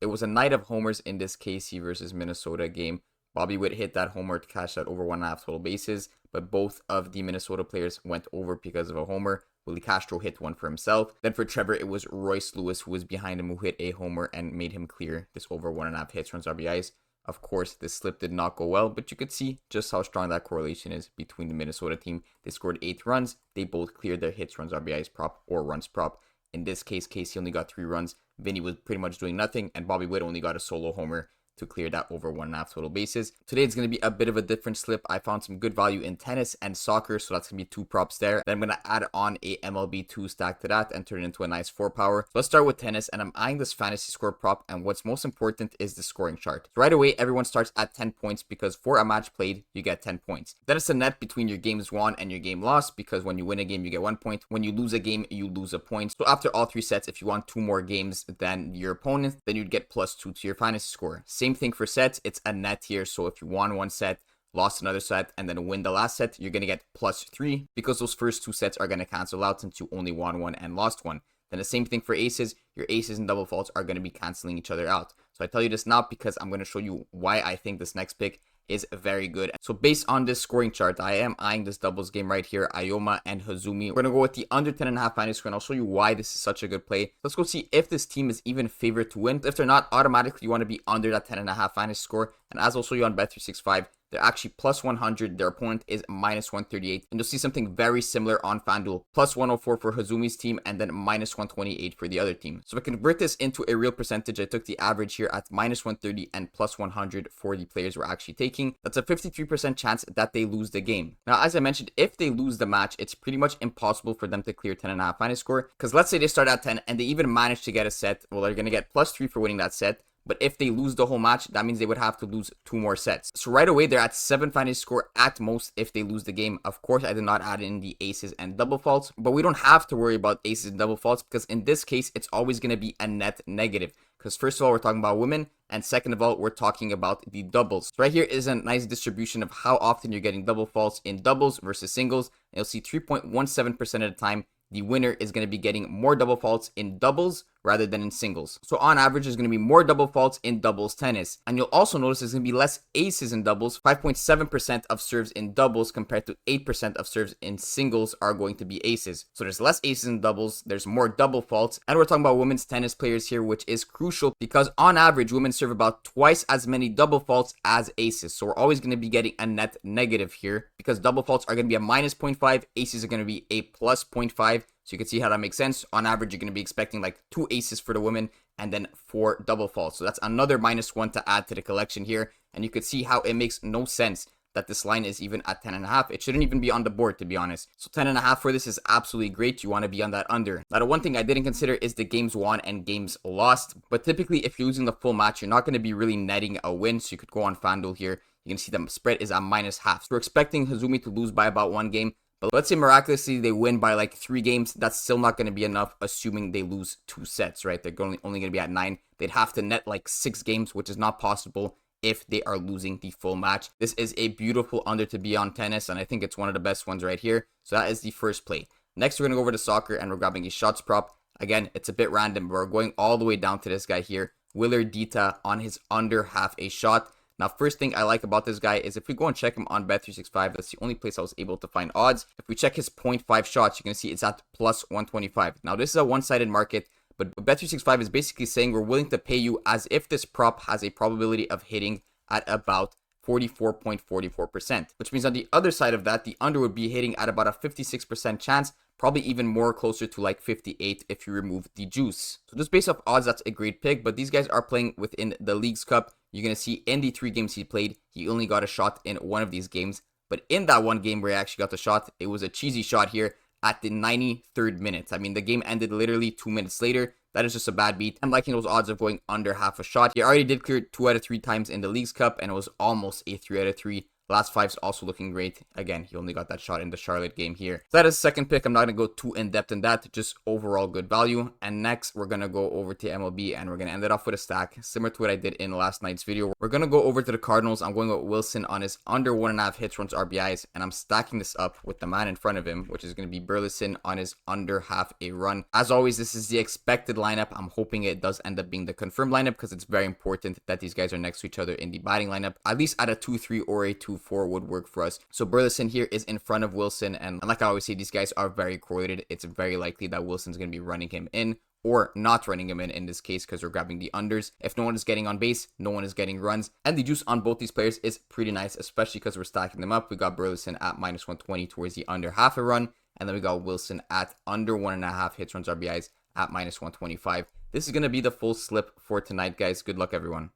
it was a night of homers in this KC versus Minnesota game. Bobby Witt hit that homer to cash out over 1.5 total bases, but both of the Minnesota players went over because of a homer. Willie Castro hit one for himself. Then for Trevor, it was Royce Lewis who was behind him who hit a homer and made him clear this over 1.5 hits, runs, RBIs. Of course, this slip did not go well, but you could see just how strong that correlation is between the Minnesota team. They scored 8 runs. They both cleared their hits, runs, RBIs prop or runs prop. In this case, Casey only got 3 runs. Vinny was pretty much doing nothing, and Bobby Witt only got a solo homer to clear that over 1.5 total bases. Today it's going to be a bit of a different slip. I found some good value in tennis and soccer, so that's going to be 2 props there. Then I'm going to add on a MLB 2 stack to that and turn it into a nice 4 power. So let's start with tennis, and I'm eyeing this fantasy score prop, and what's most important is the scoring chart. So right away, everyone starts at 10 points because for a match played, you get 10 points. Then it's a net between your games won and your game lost, because when you win a game, you get 1 point. When you lose a game, you lose a point. So after all 3 sets, if you won 2 more games than your opponent, then you'd get +2 to your fantasy score. Same thing for sets. It's a net here, so if you won 1 set, lost another set, and then win the last set, you're going to get +3 because those first 2 sets are going to cancel out since you only won 1 and lost 1. Then the same thing for aces. Your aces and double faults are going to be canceling each other out. So I tell you this now because I'm going to show you why I think this next pick is very good. So based on this scoring chart, I am eyeing this doubles game right here, Ioma and Hazumi. We're going to go with the under 10.5 fantasy score, and I'll show you why this is such a good play. Let's go see if this team is even favored to win. If they're not, automatically you want to be under that 10.5 fantasy score. And as I'll show you on Bet365, they're actually +100. Their opponent is -138. And you'll see something very similar on FanDuel. +104 for Hazumi's team and then -128 for the other team. So if I convert this into a real percentage, I took the average here at -130 and +100 for the players we're actually taking. That's a 53% chance that they lose the game. Now, as I mentioned, if they lose the match, it's pretty much impossible for them to clear 10.5 fantasy score. Because let's say they start at 10 and they even manage to get a set. Well, they're going to get +3 for winning that set. But if they lose the whole match, that means they would have to lose 2 more sets. So right away, they're at 7 fantasy score at most if they lose the game. Of course, I did not add in the aces and double faults, but we don't have to worry about aces and double faults because in this case, it's always going to be a net negative. Because first of all, we're talking about women, and second of all, we're talking about the doubles. So right here is a nice distribution of how often you're getting double faults in doubles versus singles. And you'll see 3.17% of the time, the winner is going to be getting more double faults in doubles rather than in singles. So on average, there's going to be more double faults in doubles tennis. And you'll also notice there's going to be less aces in doubles. 5.7% of serves in doubles compared to 8% of serves in singles are going to be aces. So there's less aces in doubles, there's more double faults. And we're talking about women's tennis players here, which is crucial because on average, women serve about twice as many double faults as aces. So we're always going to be getting a net negative here because double faults are going to be a -0.5, aces are going to be a +0.5. So you can see how that makes sense. On average, you're going to be expecting like 2 aces for the women and then 4 double faults. So that's another -1 to add to the collection here. And you could see how it makes no sense that this line is even at 10.5. It shouldn't even be on the board, to be honest. So 10.5 for this is absolutely great. You want to be on that under. Now, the one thing I didn't consider is the games won and games lost. But typically, if you're losing the full match, you're not going to be really netting a win. So you could go on FanDuel here. You can see the spread is at -0.5. So we're expecting Hazumi to lose by about 1 game. But let's say miraculously they win by like 3 games. That's still not going to be enough, assuming they lose 2 sets, right? They're only going to be at 9. They'd have to net like 6 games, which is not possible if they are losing the full match. This is a beautiful under to be on tennis, and I think it's one of the best ones right here. So that is the first play. Next, we're going to go over to soccer, and we're grabbing a shots prop. Again, it's a bit random, but we're going all the way down to this guy here, Willard Dita on his under half a shot. Now, first thing I like about this guy is if we go and check him on Bet365, that's the only place I was able to find odds. If we check his 0.5 shots, you can see it's at +125. Now, this is a one-sided market, but Bet365 is basically saying we're willing to pay you as if this prop has a probability of hitting at about 44.44%, which means on the other side of that, the under would be hitting at about a 56% chance, probably even more closer to like 58 if you remove the juice. So just based off odds, that's a great pick, but these guys are playing within the Leagues Cup. You're going to see in the 3 games he played, he only got a shot in one of these games. But in that one game where he actually got the shot, it was a cheesy shot here at the 93rd minute. I mean, the game ended literally 2 minutes later. That is just a bad beat. I'm liking those odds of going under half a shot. He already did clear 2 out of 3 times in the Leagues Cup, and it was almost a 3 out of 3 Last five's also looking great. Again, he only got that shot in the Charlotte game here. So that is second pick. I'm not going to go too in-depth in that, just overall good value. And next, we're going to go over to MLB, and we're going to end it off with a stack, similar to what I did in last night's video. We're going to go over to the Cardinals. I'm going with Wilson on his under 1.5 hits, runs, RBIs, and I'm stacking this up with the man in front of him, which is going to be Burleson on his under half a run. As always, this is the expected lineup. I'm hoping it does end up being the confirmed lineup because it's very important that these guys are next to each other in the batting lineup. At least at a 2-3 or a 2-4 would work for us. So Burleson here is in front of Wilson, and like I always say, these guys are very correlated. It's very likely that Wilson's going to be running him in, or not running him in this case, because we're grabbing the unders. If no one is getting on base, no one is getting runs. And the juice on both these players is pretty nice, especially because we're stacking them up. We got Burleson at minus 120 towards the under half a run. And then we got Wilson at under 1.5 hits, runs, RBIs at minus 125. This is going to be the full slip for tonight, guys. Good luck, everyone.